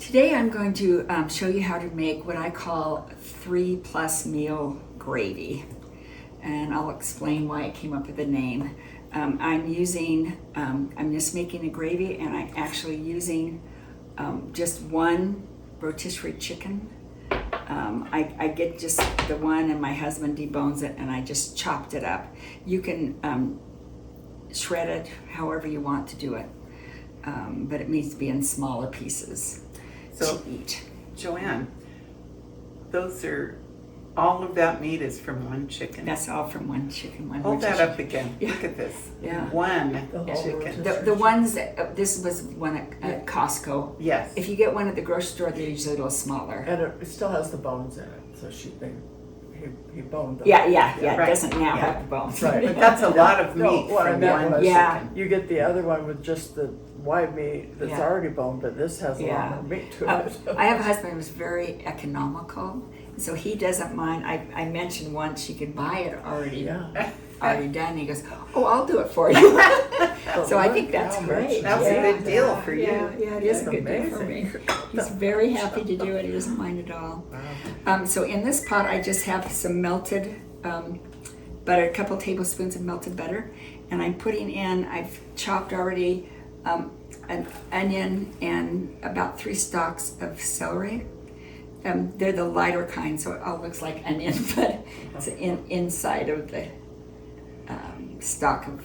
Today I'm going to show you how to make what I call 3+ meal gravy, and I'll explain why I came up with the name. I'm just making a gravy, and I'm actually using just one rotisserie chicken. I get just the one, and my husband debones it, and I just chopped it up. You can shred it however you want to do it, but it needs to be in smaller pieces to eat. Joanne, all of that meat is from one chicken. That's all from one chicken. Hold that up again. Yeah. Look at this. Yeah. One chicken. The ones that, this was one at Costco. Yes. If you get one at the grocery store, they're usually a little smaller. And it still has the bones in it, so he boned them. Yeah. Right. It doesn't now have the bones. Right. But that's a lot of meat what I from meant one was, chicken. you get the other one with just the white meat that's Yeah. already boned, but this has a lot more meat to it. I have a husband who's very economical, so he doesn't mind. I mentioned once you could buy it already done. He goes, "Oh, I'll do it for you." So I think that's great. That's a good deal for you. Yeah, it is a good deal for me. He's very happy to do it. He doesn't mind at all. Wow. So in this pot, I just have some melted butter, a couple tablespoons of melted butter, and I'm putting in, I've chopped already an onion and about 3 stalks of celery. They're the lighter kind, so it all looks like onion, but it's inside of the stalk of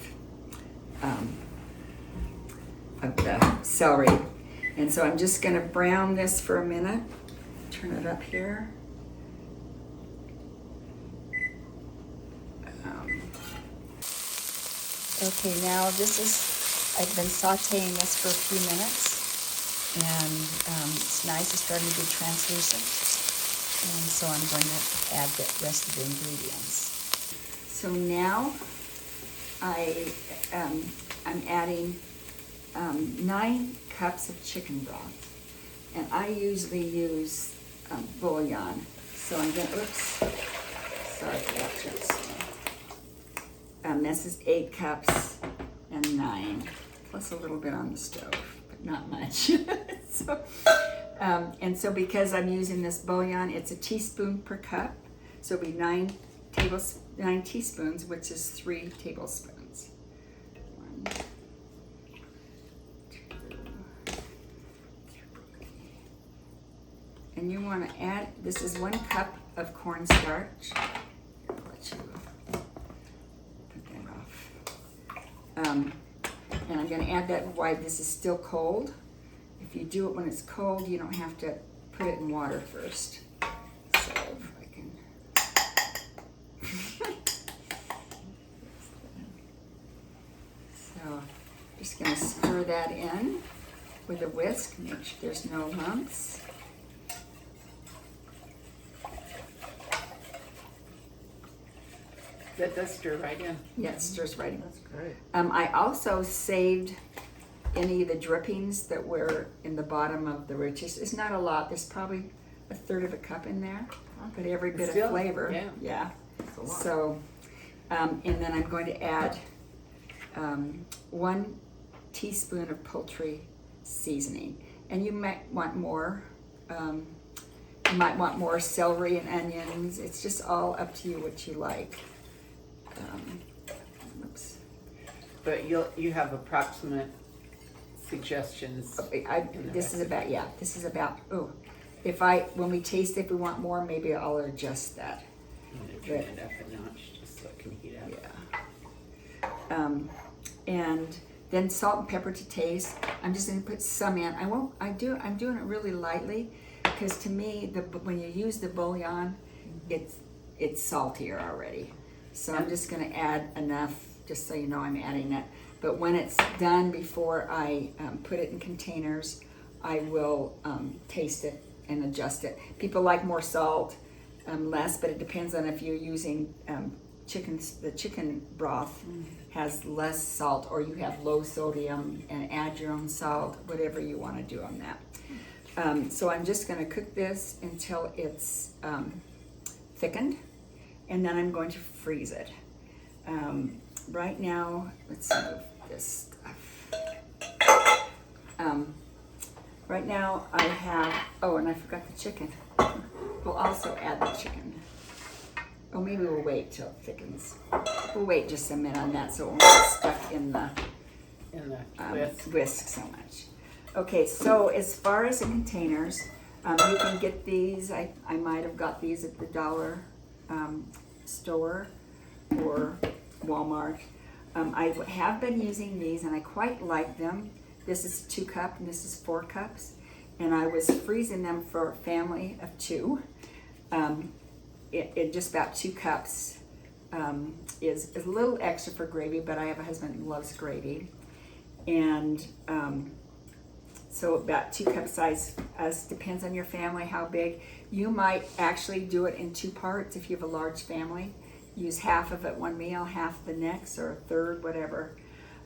the celery. And so I'm just going to brown this for a minute. Turn it up here. Okay, now I've been sauteing this for a few minutes, and it's nice. It's starting to be translucent, and so I'm going to add the rest of the ingredients. So now I'm adding 9 cups of chicken broth, and I usually use bouillon. So I'm going to, sorry for that, chips. This is 8 cups and 9, plus a little bit on the stove, but not much. So because I'm using this bouillon, it's a teaspoon per cup, so it'll be 9 teaspoons, which is 3 tablespoons. 1, 2, 3. And you want to add, this is 1 cup of cornstarch. I'll let you put that off. And I'm going to add that while this is still cold. If you do it when it's cold, you don't have to put it in water first. So if I can. So just going to stir that in with a whisk, make sure there's no lumps. That does stir right in. Yeah, it stirs right in. That's great. I also saved any of the drippings that were in the bottom of the rotisserie. It's not a lot. There's probably 1/3 of a cup in there, but every bit of flavor. Yeah. That's a lot. So, and then I'm going to add 1 teaspoon of poultry seasoning, and you might want more. You might want more celery and onions. It's just all up to you what you like. Oops. But you have approximate suggestions. This is about, when we taste, if we want more, maybe I'll adjust that. I'm going to turn it up a notch just so it can heat up. Yeah. And then salt and pepper to taste. I'm just going to put some in. I'm doing it really lightly, because to me, when you use the bouillon, it's saltier already. So I'm just going to add enough, just so you know I'm adding it. But when it's done, before I put it in containers, I will taste it and adjust it. People like more salt, less, but it depends on if you're using the chicken broth has less salt, or you have low sodium and add your own salt, whatever you want to do on that. So I'm just going to cook this until it's thickened, and then I'm going to freeze it. Right now, let's move this stuff. Right now I have, oh, and I forgot the chicken. We'll also add the chicken. Oh, maybe we'll wait till it thickens. We'll wait just a minute on that so it won't get stuck in the whisk so much. Okay, so as far as the containers, you can get these. I might have got these at the dollar store or Walmart. I have been using these and I quite like them. This is 2 cup and this is 4 cups. And I was freezing them for a family of 2. It just about 2 cups is a little extra for gravy, but I have a husband who loves gravy. And so about 2 cup size, depends on your family, how big. You might actually do it in 2 parts if you have a large family. Use half of it one meal, half the next, or a third, whatever.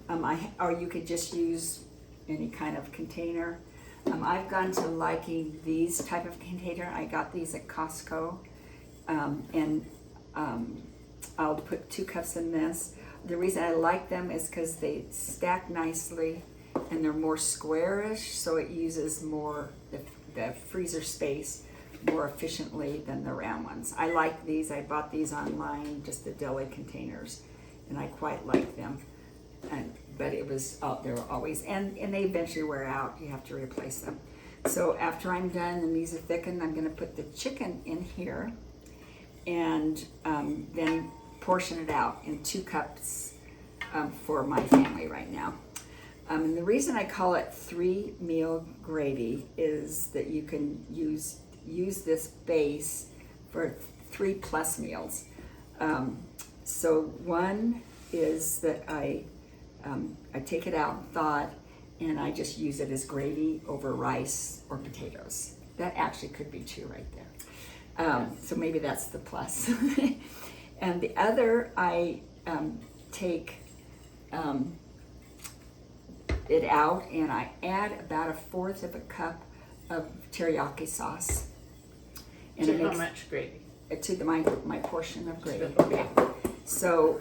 Or you could just use any kind of container. I've gone to liking these type of container. I got these at Costco. I'll put 2 cups in this. The reason I like them is because they stack nicely and they're more squarish, so it uses more the freezer space more efficiently than the round ones. I like these. I bought these online, just the deli containers, and I quite like them. But it was they were always, and they eventually wear out. You have to replace them. So after I'm done and these are thickened, I'm going to put the chicken in here, and then portion it out in 2 cups for my family right now. And the reason I call it 3-meal gravy is that you can use this base for 3+ meals. So one is that I take it out and thaw it, and I just use it as gravy over rice or potatoes. That actually could be 2 right there. So maybe that's the plus. And the other, I take it out and I add about 1/4 of a cup of teriyaki sauce. And To how much gravy? To my portion of gravy. Okay. So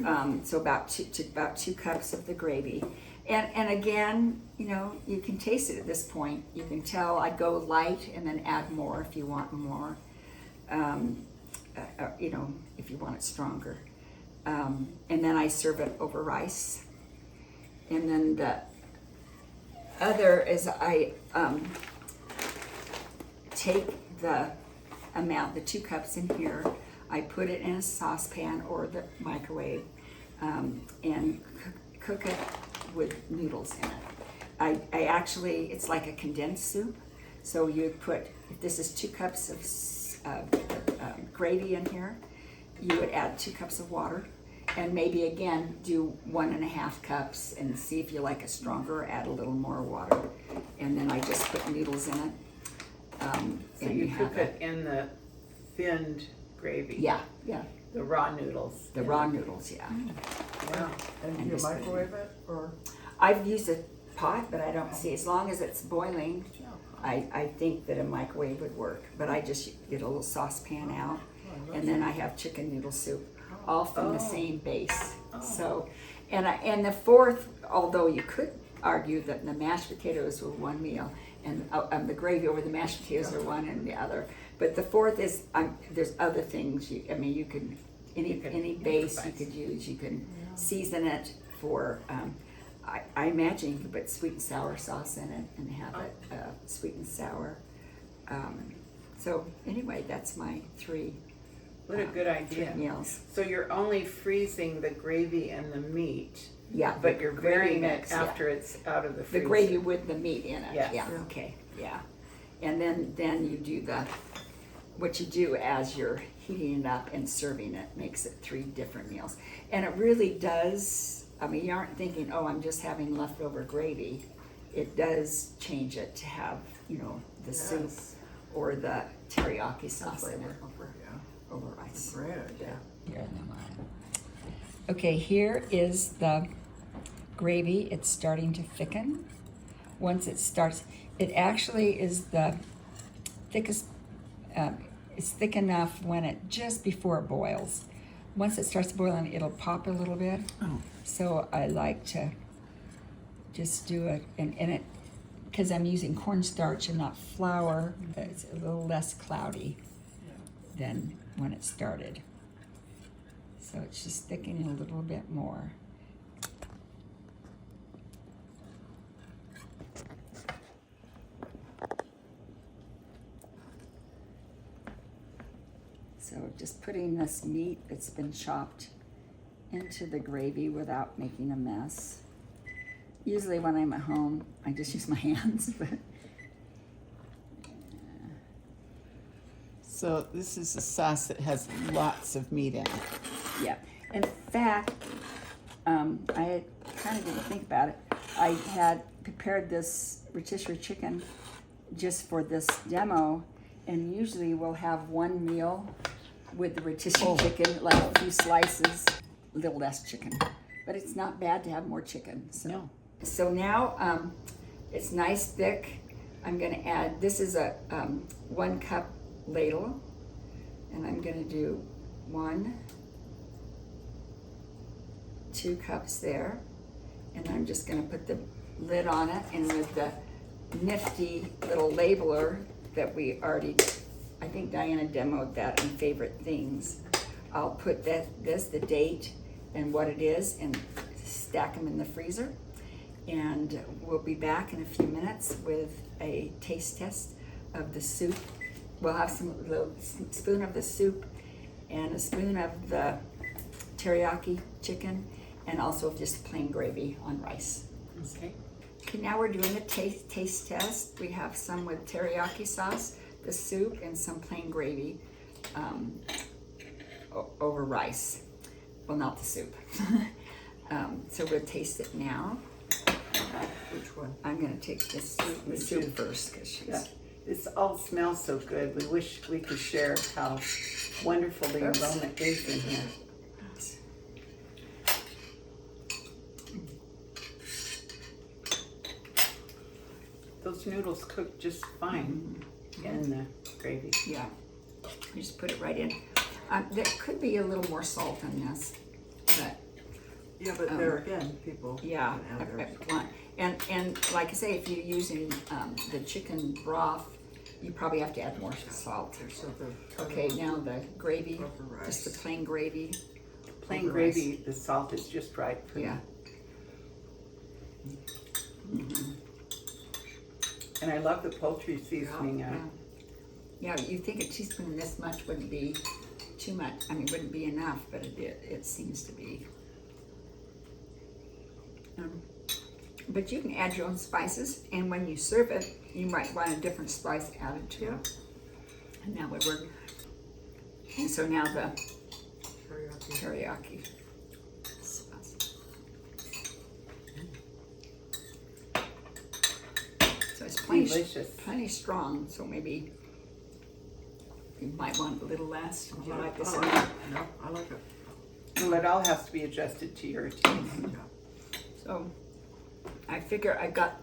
about 2 cups of the gravy. And again, you can taste it at this point. You can tell I go light and then add more if you want more. If you want it stronger. And then I serve it over rice. And then the other is I take the 2 cups in here, I put it in a saucepan or the microwave, and cook it with noodles in it. I actually, it's like a condensed soup. So you put, if this is 2 cups of gravy in here, you would add 2 cups of water, and maybe again do 1.5 cups and see if you like it stronger, add a little more water. And then I just put noodles in it. So you cook it in the thinned gravy? Yeah. The raw noodles? The raw noodles, yeah. Wow. And do you microwave it, or? I've used a pot, but I don't see, as long as it's boiling, I think that a microwave would work. But I just get a little saucepan out, and then I have chicken noodle soup, all from the same base. So, and the 4th, although you could argue that the mashed potatoes were 1 meal, and the gravy over the mashed potatoes are 1 and the other. But the 4th is, there's other things. You can, any base you could use. You can season it for, I imagine you could put sweet and sour sauce in it and have it sweet and sour. So anyway, that's my 3. What a good idea. 3 meals. So you're only freezing the gravy and the meat. Yeah, But you're varying it mix, after it's out of the freezer. The gravy with the meat in it. Yes. Yeah. Okay. Yeah. And then you do what you do as you're heating it up and serving it makes it 3 different meals. And it really does, you aren't thinking, oh, I'm just having leftover gravy. It does change it to have, the soup or the teriyaki sauce in it over rice. Great idea. Okay, here is the gravy. It's starting to thicken. Once it starts, it actually is the thickest, it's thick enough when just before it boils. Once it starts boiling, it'll pop a little bit. So I like to just do it, and it because I'm using cornstarch and not flour, it's a little less cloudy than when it started. So it's just thickening a little bit more. So just putting this meat that's been chopped into the gravy without making a mess. Usually when I'm at home, I just use my hands, but So this is a sauce that has lots of meat in it. yeah. In fact, I kind of didn't think about it. I had prepared this rotisserie chicken just for this demo, and usually we'll have one meal with the rotisserie chicken, like a few slices, a little less chicken. But it's not bad to have more chicken. So, No. so now it's nice thick. I'm gonna add, this is a 1 cup ladle, and I'm gonna do 1, 2 cups there, and I'm just gonna put the lid on it, and with the nifty little labeler that we already, I think Diana demoed that in favorite things. I'll put the date and what it is, and stack them in the freezer. And we'll be back in a few minutes with a taste test of the soup. We'll have some little spoon of the soup and a spoon of the teriyaki chicken, and also just plain gravy on rice. Okay. Okay, now we're doing a taste test. We have some with teriyaki sauce, the soup, and some plain gravy over rice. Well, not the soup. So we'll taste it now. Which one? I'm gonna take the soup first, because she's... Yeah. This all smells so good. We wish we could share how wonderful the aroma is in here. Those noodles cook just fine in the gravy. Yeah, you just put it right in. There could be a little more salt in this, but Yeah, but there again, people yeah. can add theirs. And like I say, if you're using the chicken broth, you probably have to add more salt. So the Okay, now the gravy, over just the rice. plain gravy. Plain Over gravy, the salt is just right for Yeah. me. And I love the poultry seasoning. Yeah, you think a teaspoon this much wouldn't be too much. I mean, wouldn't be enough, but it seems to be. But you can add your own spices, and when you serve it, you might want a different spice added to it. And that would work. And so now the teriyaki sauce. So it's Delicious. plenty strong, so maybe you might want a little less. Would you like this? I like it. No, I like it. Well, it all has to be adjusted to your taste. Yeah. So I figure I got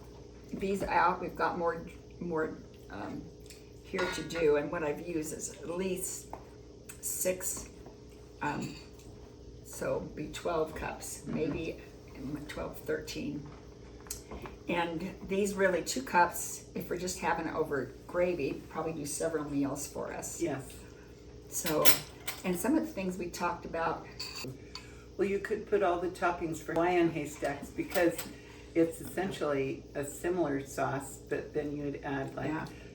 these out. We've got more here to do, and what I've used is at least 6. So be 12 cups, maybe 12, 13. And these really 2 cups. If we're just having it over gravy, probably do several meals for us. Yes. So, and some of the things we talked about. Well, you could put all the toppings for Hawaiian haystacks because it's essentially a similar sauce, but then you'd add like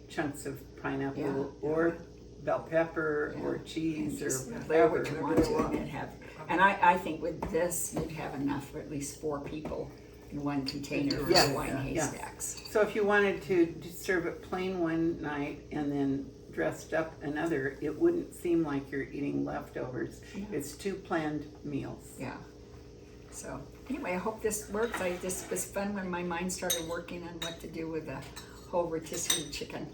chunks of pineapple or bell pepper or cheese or Layer whatever. what you want to and have. And I think with this, you'd have enough for at least 4 people in one container for Yes, Hawaiian yes. haystacks. So if you wanted to serve it plain one night and then dressed up another, it wouldn't seem like you're eating leftovers. Yeah. It's 2 planned meals. Yeah. So anyway, I hope this works. This was fun when my mind started working on what to do with the whole rotisserie chicken.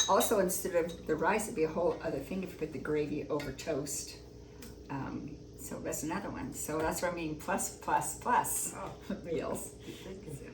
Also, instead of the rice, it'd be a whole other thing if you put the gravy over toast. So that's another one. So that's what I mean, plus meals. Good thinking.